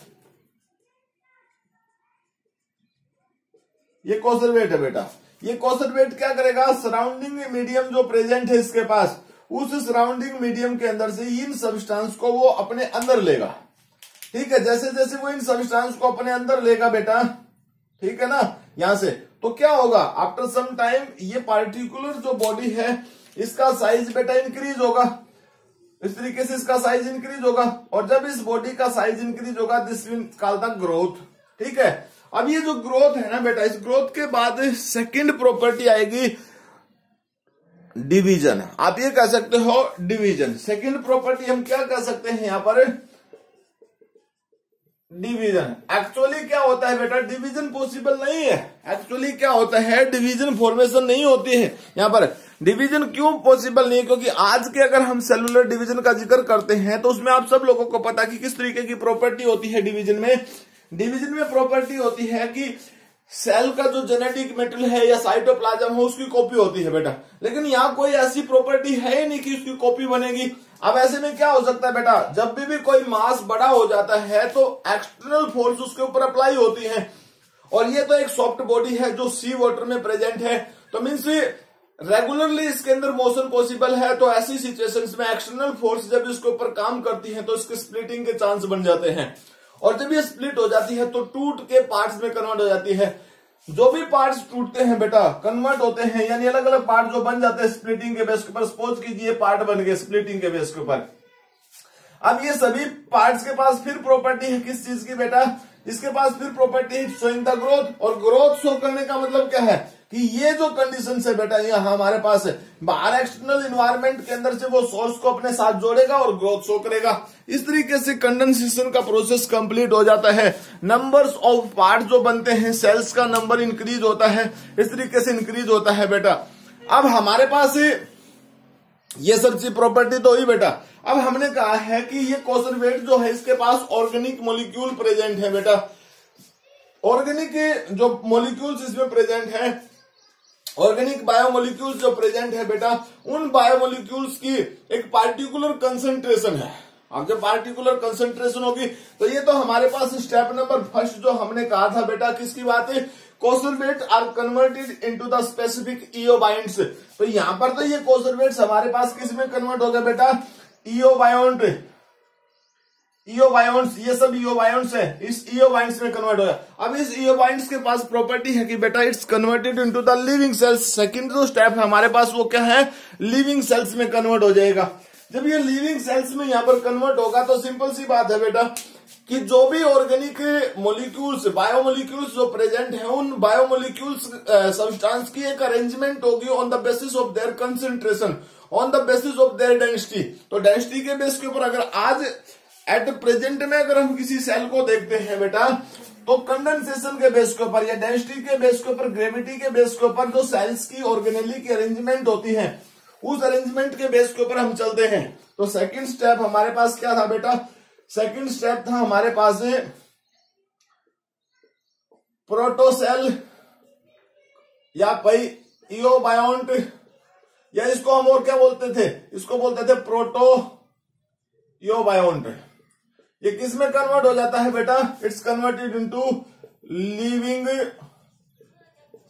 ये कॉसरवेट है बेटा। ये कॉसरवेट क्या करेगा, सराउंडिंग मीडियम जो प्रेजेंट है इसके पास, उस सराउंडिंग मीडियम के अंदर से इन सब्सटेंस को वो अपने अंदर लेगा, ठीक है। जैसे जैसे वो इन सब्सटेंस को अपने अंदर लेगा बेटा, ठीक है ना, यहां से तो क्या होगा, आफ्टर सम टाइम ये पार्टिकुलर जो बॉडी है इसका साइज बेटा इंक्रीज होगा। इस तरीके से इसका साइज इंक्रीज होगा, और जब इस बॉडी का साइज इंक्रीज होगा this will called the growth, ठीक है। अब ये जो ग्रोथ है ना बेटा, इस ग्रोथ के बाद सेकंड प्रॉपर्टी आएगी डिवीजन। आप ये कह सकते हो डिवीजन। सेकंड प्रॉपर्टी हम क्या कह सकते हैं यहां पर, डिवीजन। एक्चुअली क्या होता है बेटा, डिवीजन पॉसिबल नहीं है। एक्चुअली क्या होता है, डिवीजन फॉर्मेशन नहीं होती है यहां पर। डिवीजन क्यों पॉसिबल नहीं है, क्योंकि आज के अगर हम सेलुलर डिवीजन का जिक्र करते हैं तो उसमें आप सब लोगों को पता कि किस तरीके की प्रॉपर्टी होती है डिवीजन में। डिवीजन में प्रॉपर्टी होती है कि सेल का जो जेनेटिक मेटेरियल है या साइटोप्लाज्म है उसकी कॉपी होती है बेटा। लेकिन यहाँ कोई ऐसी प्रॉपर्टी है ही नहीं कि उसकी कॉपी बनेगी। अब ऐसे में क्या हो सकता है बेटा, जब भी कोई मास बड़ा हो जाता है तो एक्सटर्नल फोर्स उसके ऊपर अप्लाई होती है, और ये तो एक सॉफ्ट बॉडी है जो सी वाटर में प्रेजेंट है, तो मीन्स रेगुलरली इसके अंदर मोशन पॉसिबल है। तो ऐसी सिचुएशंस में एक्सटर्नल फोर्स जब इसके ऊपर काम करती है तो इसके स्प्लिटिंग के चांस बन जाते हैं, और जब ये स्प्लिट हो जाती है तो टूट के पार्ट्स में कन्वर्ट हो जाती है। जो भी पार्ट्स टूटते हैं बेटा, कन्वर्ट होते हैं, यानी अलग अलग पार्ट जो बन जाते हैं स्प्लिटिंग के बेस के ऊपर, सपोज कीजिए पार्ट बन गए स्प्लिटिंग के बेस के ऊपर। अब ये सभी पार्ट्स के पास फिर प्रॉपर्टी है किस चीज की बेटा, इसके पास फिर प्रॉपर्टी है शोइंग द ग्रोथ, और ग्रोथ शो करने का मतलब क्या है कि ये जो कंडीशन है बेटा ये हमारे पास है, बाहर एक्सटर्नल इन्वायरमेंट के अंदर से वो सोर्स को अपने साथ जोड़ेगा और ग्रोथ शो करेगा। इस तरीके से कंडेंसेशन का प्रोसेस कंप्लीट हो जाता है। नंबर्स ऑफ पार्ट जो बनते हैं, सेल्स का नंबर इंक्रीज होता है, इस तरीके से इंक्रीज होता है बेटा। अब हमारे पास ये सब चीज प्रॉपर्टी तो हुई बेटा। अब हमने कहा है कि ये कॉन्जर्वेट जो है इसके पास ऑर्गेनिक मॉलिक्यूल प्रेजेंट है बेटा। ऑर्गेनिक जो मॉलिक्यूल्स इसमें प्रेजेंट है, ऑर्गेनिक बायोमोलिक्यूल्स जो प्रेजेंट है बेटा, उन बायोमोलिक्यूल्स की एक पार्टिकुलर कंसंट्रेशन है। अब जब पार्टिकुलर कंसंट्रेशन होगी तो ये तो हमारे पास स्टेप नंबर फर्स्ट जो हमने कहा था बेटा, किसकी बात है, coacervate are converted into the specific eobionts. तो यहां पर तो ये कॉन्जर्वेट्स हमारे पास किस में कन्वर्ट हो गए बेटा, इओबायोंट, इओबायोन्स, ये सब इओबायोन्स है, इस इओबाइंड्स में कन्वर्ट हो गया। अब इस इओबाइंड्स के पास प्रॉपर्टी है कि बेटा it's converted into the living cells. Second जो स्टेप है हमारे पास वो क्या है, लिविंग सेल्स में कन्वर्ट हो जाएगा। जब ये लिविंग सेल्स में यहां पर कन्वर्ट होगा तो सिंपल सी बात है बेटा कि जो भी ऑर्गेनिक मोलिक्यूल्स, बायोमोलिक्यूल्स जो प्रेजेंट है, उन बायोमोलिक्यूल्स सब्सटेंस की एक अरेंजमेंट होगी on the basis of their concentration, on the basis of their density. तो डेंसिटी के बेस के ऊपर अगर आज एट प्रेजेंट में अगर हम किसी सेल को देखते हैं बेटा, तो कंडेंसेशन के बेस के ऊपर या डेंसिटी के बेस के ऊपर, ग्रेविटी के बेस के ऊपर जो सेल्स की ऑर्गेनेली की अरेंजमेंट होती है, उस अरेंजमेंट के बेस के ऊपर हम चलते हैं। तो सेकंड स्टेप हमारे पास क्या था बेटा, सेकंड स्टेप था हमारे पास प्रोटोसेल या भाई इओबायोंट, या इसको हम और क्या बोलते थे, इसको बोलते थे प्रोटो इओबायोंट। ये किस में कन्वर्ट हो जाता है बेटा, it's converted into living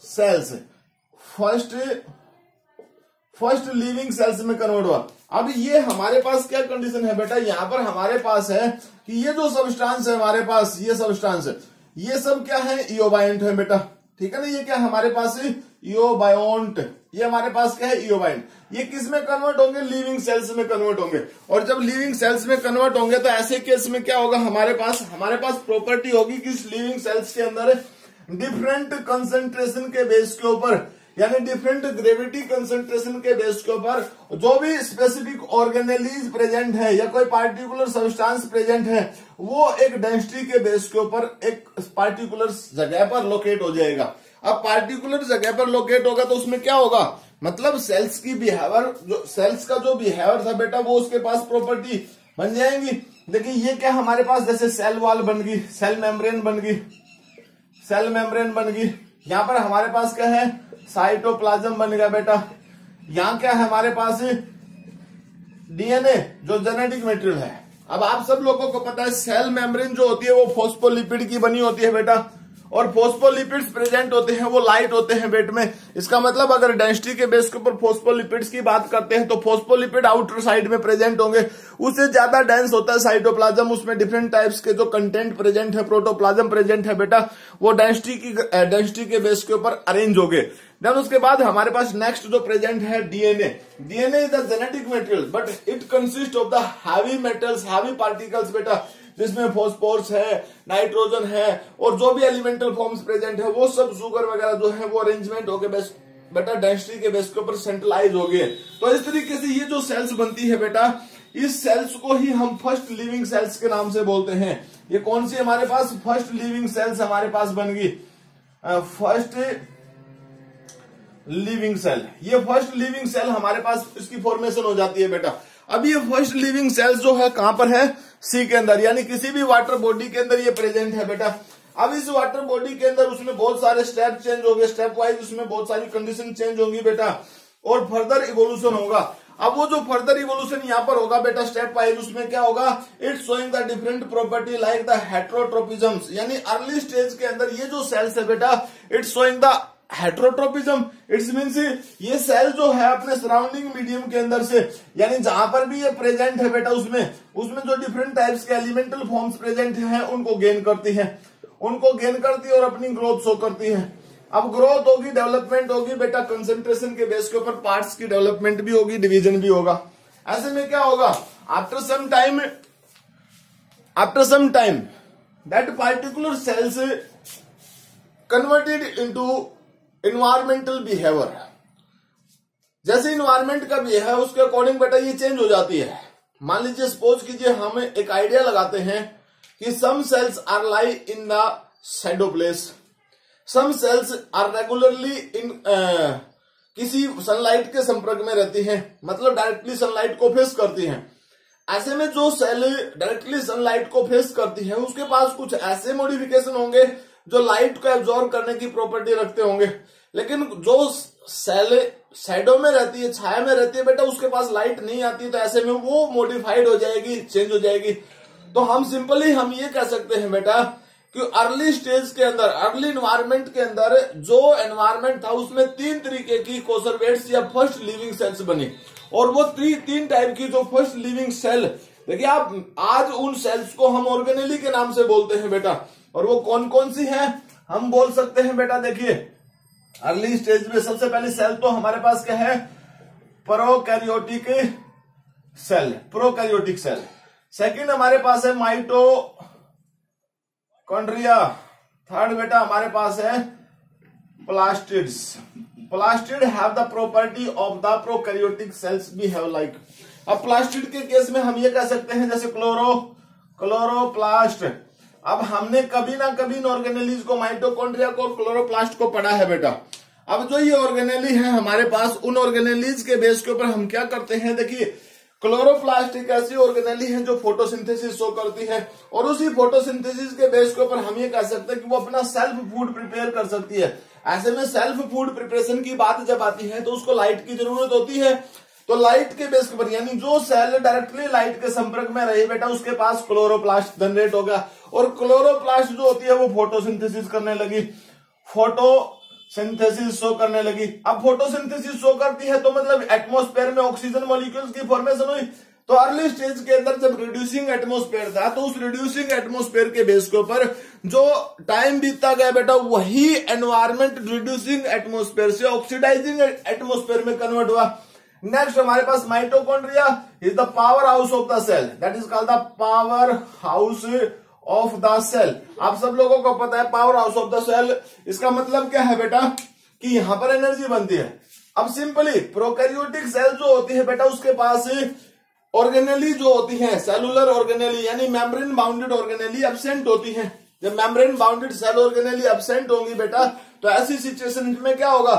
cells. First living sales में कन्वर्ट हुआ। अब ये हमारे पास क्या कंडीशन है बेटा, यहां पर हमारे पास है कि ये जो सब्सटेंस है हमारे पास, ये सब्सटेंस है, ये सब क्या है, इओबायोंट है बेटा, ठीक है ना। ये क्या हमारे पास है, इओबायोंट, ये हमारे पास क्या है, इओबायोंट। ये किस में कन्वर्ट होंगे, लिविंग सेल्स में कन्वर्ट होंगे। और जब लिविंग सेल्स में कन्वर्ट होंगे तो ऐसे केस में क्या होगा, हमारे पास प्रॉपर्टी होगी कि इस लिविंग सेल्स के अंदर डिफरेंट कंसंट्रेशन के बेस के ऊपर, यानी डिफरेंट ग्रेविटी कंसंट्रेशन के बेस के ऊपर जो भी स्पेसिफिक ऑर्गेनेलीज प्रेजेंट है या कोई पार्टिकुलर सब्सटेंस प्रेजेंट है, वो एक डेंसिटी के बेस के ऊपर एक पार्टिकुलर जगह पर लोकेट हो जाएगा। अब पार्टिकुलर जगह पर लोकेट होगा तो उसमें क्या होगा, मतलब सेल्स की बिहेवियर, जो सेल्स का जो बिहेवियर था बेटा, वो उसके पास प्रॉपर्टी बन जाएंगी। देखिए ये क्या हमारे पास, जैसे सेल वॉल बन गई, सेल मेम्ब्रेन बन गई, सेल मेम्ब्रेन बन गई। यहां पर हमारे पास क्या है, साइटोप्लाज्म बन गया बेटा। यहां क्या है हमारे पास, डीएनए जो जेनेटिक मटेरियल है। अब आप सब लोगों को पता है सेल मेम्ब्रेन जो होती है वो फॉस्फोलिपिड की बनी होती है बेटा, और फॉस्फोलिपिड्स प्रेजेंट होते हैं, वो लाइट होते हैं वेट में। इसका मतलब अगर डेंसिटी के बेस के ऊपर फॉस्फोलिपिड्स की बात करते हैं तो फॉस्फोलिपिड आउटर साइड में प्रेजेंट होंगे, उससे ज्यादा डेंस होता है साइटोप्लाज्म, उसमें डिफरेंट टाइप्स के जो कंटेंट प्रेजेंट है, प्रोटोप्लाज्म प्रेजेंट है बेटा, वो डेंसिटी के बेस के ऊपर अरेंज हो गए। देन उसके बाद हमारे पास नेक्स्ट जो प्रेजेंट है DNA. DNA is the genetic material but it consist of the heavy metals, heavy particles बेटा, जिसमें फॉस्फोरस है, नाइट्रोजन है, और जो भी एलिमेंटल फॉर्म्स प्रेजेंट है वो सब शुगर वगैरह जो है वो अरेंजमेंट हो गए बेटा डेंसिटी के बेस के ऊपर सेंट्रलाइज हो गए। तो इस तरीके से ये जो सेल्स बनती है बेटा, इस सेल्स को ही हम फर्स्ट लिविंग सेल्स के नाम से बोलते हैं। ये कौन सी हमारे पास फर्स्ट लिविंग सेल्स हमारे पास बन गई, फर्स्ट लिविंग सेल। ये फर्स्ट लिविंग सेल हमारे पास इसकी फॉर्मेशन हो जाती है बेटा। अब ये फर्स्ट लिविंग सेल्स जो है कहां पर है, सी के अंदर, यानी किसी भी वाटर बॉडी के अंदर ये प्रेजेंट है बेटा। अब इस वाटर बॉडी के अंदर उसमें बहुत सारे स्टेप चेंज हो गए, स्टेप वाइज उसमें बहुत सारी कंडीशन चेंज होंगी बेटा, और फर्दर इवोल्यूशन होगा। अब वो जो फर्दर इवोल्यूशन यहाँ पर होगा बेटा स्टेप वाइज, उसमें क्या होगा, it's showing the different property like the heterotrophism, यानी अर्ली स्टेज के अंदर ये जो सेल्स है बेटा, it's showing the heterotrophism. It's means ये सेल जो है अपने सराउंडिंग मीडियम के अंदर से, यानी जहां पर भी ये प्रेजेंट है बेटा, उसमें जो डिफरेंट टाइप्स के एलिमेंटल फॉर्म्स प्रेजेंट हैं उनको गेन करती है और अपनी ग्रोथ शो करती है। अब ग्रोथ होगी, डेवलपमेंट होगी बेटा, कंसंट्रेशन के बेस के ऊपर पार्ट्स की डेवलपमेंट भी होगी, डिवीजन भी होगा। ऐसे में क्या होगा, after some time that particular cells converted into environmental behaviour. जैसे इन्वायरमेंट का बिहेवियर उसके अकॉर्डिंग बेटा ये चेंज हो जाती है। मान लीजिए, सपोज कीजिए, हम एक आइडिया लगाते हैं कि some cells are lie in the shadow place, some cells are regularly in किसी सनलाइट के संपर्क में रहती हैं, मतलब डायरेक्टली सनलाइट को फेस करती हैं। ऐसे में जो सेल डायरेक्टली सनलाइट को फेस करती है उसके पास कुछ ऐसे मॉडिफिकेशन होंगे जो लाइट को एब्जॉर्ब करने की प्रॉपर्टी रखते होंगे। लेकिन जो सेल शैडो में रहती है, छाया में रहती है बेटा, उसके पास लाइट नहीं आती, तो ऐसे में वो मॉडिफाइड हो जाएगी, चेंज हो जाएगी। तो हम सिंपली हम ये कह सकते हैं बेटा कि अर्ली स्टेज के अंदर, अर्ली इन्वायरमेंट के अंदर जो एनवायरमेंट था उसमें 3 तरीके की कोसर्वेट्स या फर्स्ट लिविंग सेल्स बनी। और वो 3 टाइप की जो फर्स्ट लिविंग सेल, देखिए आप, आज उन सेल्स को हम ऑर्गेनेली के नाम से बोलते हैं बेटा। और वो कौन कौन सी हैं हम बोल सकते हैं बेटा, देखिए अर्ली स्टेज में सबसे पहली सेल तो हमारे पास क्या है, प्रोकैरियोटिक सेल। सेकंड हमारे पास है माइटोकॉन्ड्रिया। थर्ड बेटा हमारे पास है plastids. Plastid have the property of the prokaryotic cells भी हैव लाइक। अब प्लास्टिड के केस में हम ये कह सकते हैं जैसे क्लोरोप्लास्ट। अब हमने कभी ना कभी इन ऑर्गेनेलीज को, माइटोकॉन्ड्रिया को और क्लोरोप्लास्ट को पढ़ा है बेटा। अब जो ये ऑर्गेनेली है हमारे पास, उन ऑर्गेनेलीज के बेस के ऊपर हम क्या करते हैं, देखिए क्लोरोप्लास्ट एक ऐसी ऑर्गेनेली है जो फोटोसिंथेसिस शो करती है, और उसी फोटोसिंथेसिस के बेस के ऊपर हम ये कह सकते हैं कि वो अपना सेल्फ फूड प्रिपेयर कर सकती है। ऐसे में सेल्फ फूड प्रिपरेशन की बात जब आती है तो उसको लाइट की जरूरत होती है। तो लाइट के बेस के ऊपर, यानी जो सेल डायरेक्टली लाइट के संपर्क में रहे बेटा, उसके पास क्लोरोप्लास्ट जनरेट होगा। और क्लोरोप्लास्ट जो होती है वो फोटोसिंथेसिस करने लगी, फोटोसिंथेसिस शो करने लगी। अब फोटोसिंथेसिस शो करती है तो मतलब एटमॉस्फेयर में ऑक्सीजन मॉलिक्यूल्स की फॉर्मेशन हुई। तो अर्ली स्टेज के अंदर जब रिड्यूसिंग एटमॉस्फेयर था, तो उस रिड्यूसिंग एटमॉस्फेयर के बेस के ऊपर जो टाइम बीतता गया बेटा, वही एनवायरमेंट रिड्यूसिंग एटमॉस्फेयर से ऑक्सीडाइजिंग एटमॉस्फेयर में कन्वर्ट हुआ। नेक्स्ट हमारे पास mitochondria is the power house of the cell, that is called the power house of the cell. आप सब लोगों को पता है power house of the cell, इसका मतलब क्या है बेटा कि यहां पर एनर्जी बनती है। अब सिंपली प्रोकैरियोटिक सेल जो होती है बेटा, उसके पास ऑर्गेनेली जो होती है, सेलुलर ऑर्गेनेली यानी मेम्ब्रेन बाउंडेड ऑर्गेनेली एब्सेंट होती है। जब membrane bounded cell organelle absent होंगी बेटा, तो ऐसी सिचुएशन में क्या होगा,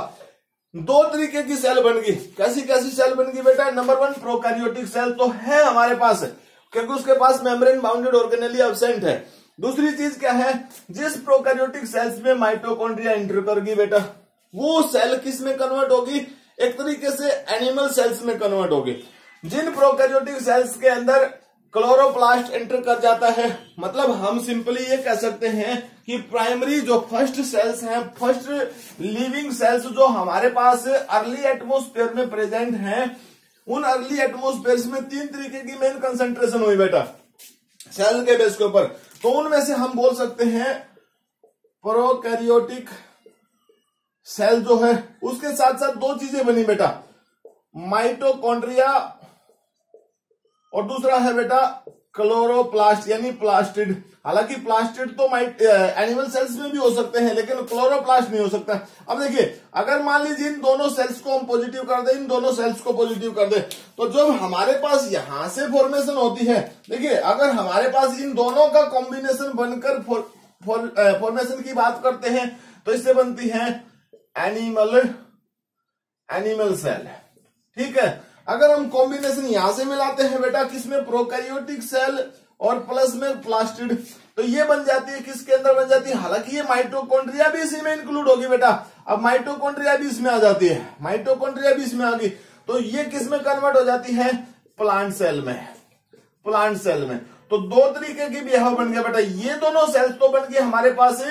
2 तरीके की सेल बन गई। कैसी कैसी सेल बन गई बेटा, नंबर 1 प्रोकैरियोटिक सेल तो है हमारे पास, क्योंकि उसके पास मेम्ब्रेन बाउंडेड ऑर्गेनेली एब्सेंट है। दूसरी चीज क्या है, जिस प्रोकैरियोटिक सेल्स में माइटोकॉन्ड्रिया एंटर कर गई बेटा, वो सेल किस में कन्वर्ट होगी, एक तरीके से एनिमल सेल्स में कन्वर्ट होगी। जिन प्रोकैरियोटिक सेल्स के अंदर क्लोरोप्लास्ट एंटर कर जाता है, मतलब हम सिंपली ये कह सकते हैं कि प्राइमरी जो फर्स्ट सेल्स हैं, फर्स्ट लिविंग सेल्स जो हमारे पास अर्ली एटमॉस्फेयर में प्रेजेंट हैं, उन अर्ली एटमॉस्फेयर में 3 तरीके की मेन कंसंट्रेशन हुई बेटा सेल के बेस के ऊपर। तो उनमें से हम बोल सकते हैं प्रोकैरियोटिक सेल जो है, उसके साथ साथ 2 चीजें बनी बेटा, माइटोकॉन्ड्रिया और दूसरा है बेटा क्लोरोप्लास्ट यानी प्लास्टिड। हालांकि प्लास्टिड तो एनिमल सेल्स में भी हो सकते हैं, लेकिन क्लोरोप्लास्ट नहीं हो सकता। अब देखिए, अगर मान लीजिए इन दोनों सेल्स को हम पॉजिटिव कर दें, इन दोनों सेल्स को पॉजिटिव कर दें, तो जब हमारे पास यहां से फॉर्मेशन होती है, देखिए अगर हमारे पास इन दोनों का कॉम्बिनेशन बनकर फॉर्मेशन की बात करते हैं, तो इससे बनती है एनिमल सेल। ठीक है, अगर हम कॉम्बिनेशन यहां से मिलाते हैं बेटा, किसमें, प्रोकैरियोटिक सेल और प्लस में प्लास्टिड, तो ये बन जाती है, किसके अंदर बन जाती है, हालांकि ये माइटोकॉन्ड्रिया भी इसी में इंक्लूड होगी बेटा। अब माइटोकॉन्ड्रिया भी इसमें आ जाती है, माइटोकॉन्ड्रिया भी इसमें आ गई, तो ये किसमें कन्वर्ट हो जाती है, प्लांट सेल में। प्लांट सेल में तो 2 तरीके की बिहेवियर बन गया बेटा। ये दोनों सेल्स तो बन गए हमारे पास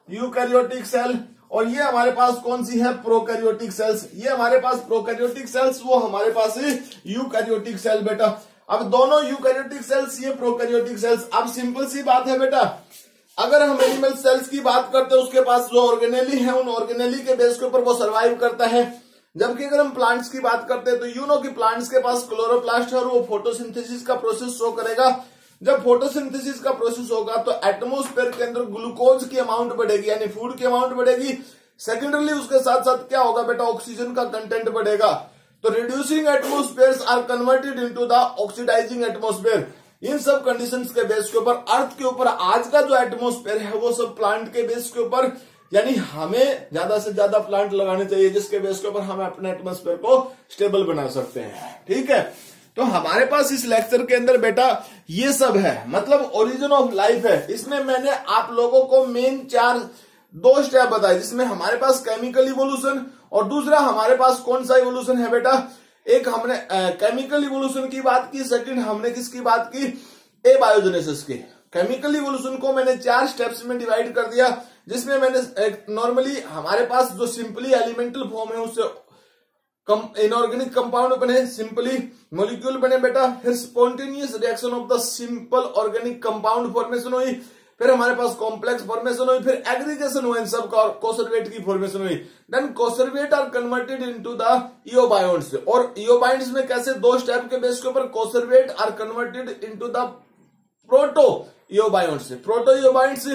यूकैरियोटिक सेल, और ये हमारे पास कौन सी है, प्रोकैरियोटिक सेल्स। ये हमारे पास प्रोकैरियोटिक सेल्स, वो हमारे पास यूकैरियोटिक सेल बेटा। अब दोनों यूकैरियोटिक सेल्स, ये प्रोकैरियोटिक सेल्स। अब सिंपल सी बात है बेटा, अगर हम एनिमल सेल्स की बात करते हैं, उसके पास जो ऑर्गेनेली है, उन ऑर्गेनेली के बेस के ऊपर वो सर्वाइव करता है। जबकि अगर हम प्लांट्स की बात करते हैं तो यू नो कि प्लांट्स के पास क्लोरोप्लास्ट है और वो फोटोसिंथेसिस का प्रोसेस शो करेगा। जब फोटोसिंथेसिस का प्रोसेस होगा तो एटमोस्फेयर के अंदर ग्लूकोज की अमाउंट बढ़ेगी, यानी फूड की अमाउंट बढ़ेगी। सेकेंडरली उसके साथ साथ क्या होगा बेटा, ऑक्सीजन का कंटेंट बढ़ेगा। तो reducing atmosphere are converted into the oxidising atmosphere. इन सब कंडीशंस के बेस के ऊपर, अर्थ के ऊपर आज का जो एटमोस्फेयर है वो सब प्लांट के बेस के ऊपर, यानी हमें ज्यादा से ज्यादा प्लांट लगाने चाहिए जिसके बेस के ऊपर हम अपने एटमोस्फेयर को स्टेबल बना सकते हैं। ठीक है, तो हमारे पास इस लेक्चर के अंदर बेटा ये सब है, मतलब ओरिजिन ऑफ लाइफ है। इसमें मैंने आप लोगों को मेन 2 स्टेप बताए, जिसमें हमारे पास केमिकल इवोल्यूशन और दूसरा हमारे पास कौन सा इवोल्यूशन है बेटा, एक हमने केमिकल इवोल्यूशन की बात की, सेकंड हमने किसकी बात की, एबायोजेनेसिस की। केमिकल इवोल्यूशन को मैंने 4 स्टेप्स में डिवाइड कर दिया, जिसमें मैंने नॉर्मली हमारे पास जो सिंपली एलिमेंटल फॉर्म है उससे इनऑर्गेनिक कंपाउंड बने, सिंपली मॉलिक्यूल बने बेटा, फिर spontaneous reaction of the simple organic compound formation हुई, फिर हमारे पास कॉम्प्लेक्स फॉर्मेशन हुई, फिर एग्रीगेशन हुआ, इन सब का कोसर्वेट की फॉर्मेशन हुई। Then coacervate are converted into the eobionts, और इओबायोन्ट्स में कैसे 2 स्टेप के बेस के ऊपर coacervate are converted into the proto eobionts, proto eobionts,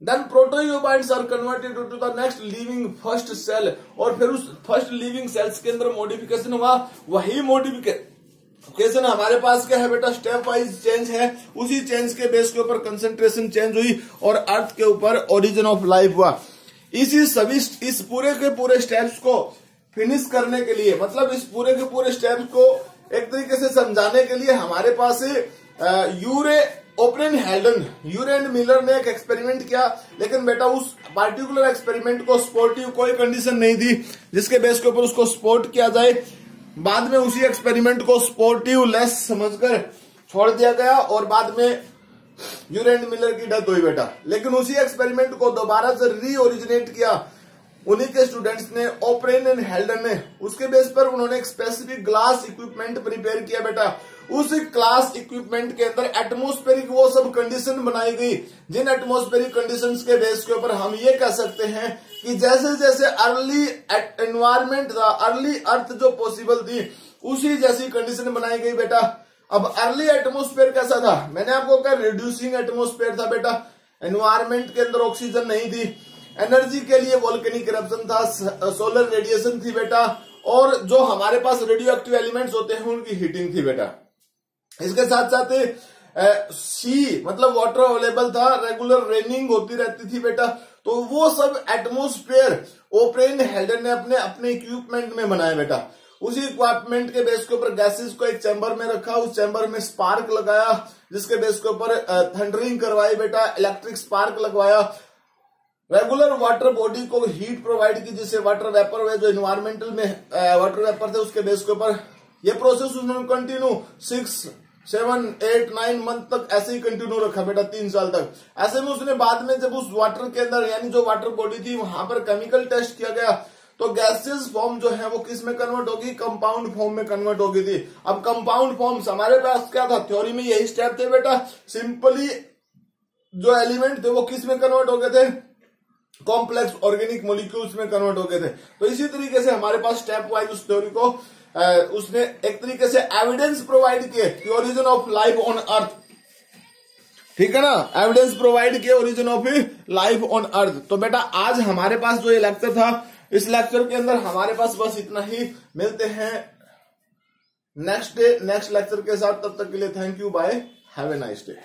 then proto eobionts are converted into the next living first cell, और फिर उस फर्स्ट लिविंग सेल्स के अंदर मॉडिफिकेशन हुआ। वही मॉडिफिकेशन हमारे पास क्या है बेटा, स्टेप वाइज चेंज है। उसी चेंज के बेस के ऊपर कंसंट्रेशन चेंज हुई और अर्थ के ऊपर ओरिजिन ऑफ लाइफ हुआ। इस पूरे के पूरे स्टेप्स को फिनिश करने के लिए, मतलब इस पूरे के पूरे स्टेप्स को एक तरीके से समझाने के लिए हमारे पास ओप्रेन हेल्डन, यूरे एंड मिलर ने एक एक्सपेरिमेंट किया, लेकिन बेटा उस पार्टिकुलर एक्सपेरिमेंट को स्पोर्टिव कोई कंडीशन नहीं थी जिसके बेस के ऊपर उसको सपोर्ट किया जाए। बाद में उसी एक्सपेरिमेंट को स्पोर्टिव लेस समझकर छोड़ दिया गया और बाद में यूरे एंड मिलर की डेथ हुई बेटा। लेकिन उसी एक्सपेरिमेंट को दोबारा से रीओरिजिनेट किया उन्हीं के स्टूडेंट्स ने, ओप्रेन एंड हेल्डन ने। उसके बेस पर उन्होंने एक स्पेसिफिक ग्लास इक्विपमेंट प्रिपेयर किया बेटा। उस ग्लास इक्विपमेंट के अंदर एटमोस्फेरिक वो सब कंडीशन बनाई गई, जिन एटमोस्फेरिक कंडीशंस के बेस के ऊपर हम ये कह सकते हैं कि जैसे जैसे अर्ली एनवायरमेंट था, अर्ली अर्थ जो पॉसिबल थी, उसी जैसी कंडीशन बनाई गई बेटा। अब अर्ली एटमोस्फेयर कैसा था, मैंने आपको कहा रिड्यूसिंग एटमोस्फेयर था बेटा, एनवायरमेंट के अंदर ऑक्सीजन नहीं थी, एनर्जी के लिए वोल्केनिक इरप्शन था, सोलर रेडिएशन थी बेटा, और जो हमारे पास रेडियो एक्टिव एलिमेंट्स होते हैं उनकी हीटिंग थी बेटा। इसके साथ साथ सी मतलब वाटर अवेलेबल था, रेगुलर रेनिंग होती रहती थी बेटा। तो वो सब एटमोस्फेयर ओप्रेन हेल्डन ने अपने अपने इक्विपमेंट में बनाया बेटा। उसी इक्विपमेंट के बेस के ऊपर गैसेस को एक चैम्बर में रखा, उस चैम्बर में स्पार्क लगाया, जिसके बेस के ऊपर थंडरिंग करवाई बेटा, इलेक्ट्रिक स्पार्क लगवाया, रेगुलर वाटर बॉडी को हीट प्रोवाइड की, जिससे वाटर वेपर हुए, जो इन्वायरमेंटल में वाटर वेपर थे उसके बेस के ऊपर। ये प्रोसेस उन्होंने कंटिन्यू 6, 7, 8, 9 मंथ तक ऐसे ही कंटिन्यू रखा बेटा, 3 साल तक। ऐसे में उसने बाद में जब उस वाटर के अंदर, यानी जो वाटर बॉडी थी, वहां पर केमिकल टेस्ट किया गया, तो गैसेस फॉर्म जो है वो किस में कन्वर्ट होगी, कंपाउंड फॉर्म में कन्वर्ट होगी थी। अब कंपाउंड फॉर्म्स हमारे पास क्या था, थ्योरी में यही स्टेप थे बेटा। सिंपली जो एलिमेंट थे वो किस में कन्वर्ट हो गए थे, कॉम्प्लेक्स ऑर्गेनिक मॉलिक्यूल्स में कन्वर्ट हो गए थे। तो इसी तरीके से हमारे पास स्टेप वाइज उस थ्योरी को उसने एक तरीके से एविडेंस प्रोवाइड किए origin of life on earth, ठीक है ना, एविडेंस प्रोवाइड किए origin of life on earth. तो बेटा आज हमारे पास जो ये लेक्चर था, इस लेक्चर के अंदर हमारे पास बस इतना ही। मिलते हैं नेक्स्ट डे नेक्स्ट लेक्चर के साथ, तब तक के लिए thank you, bye, have a nice day.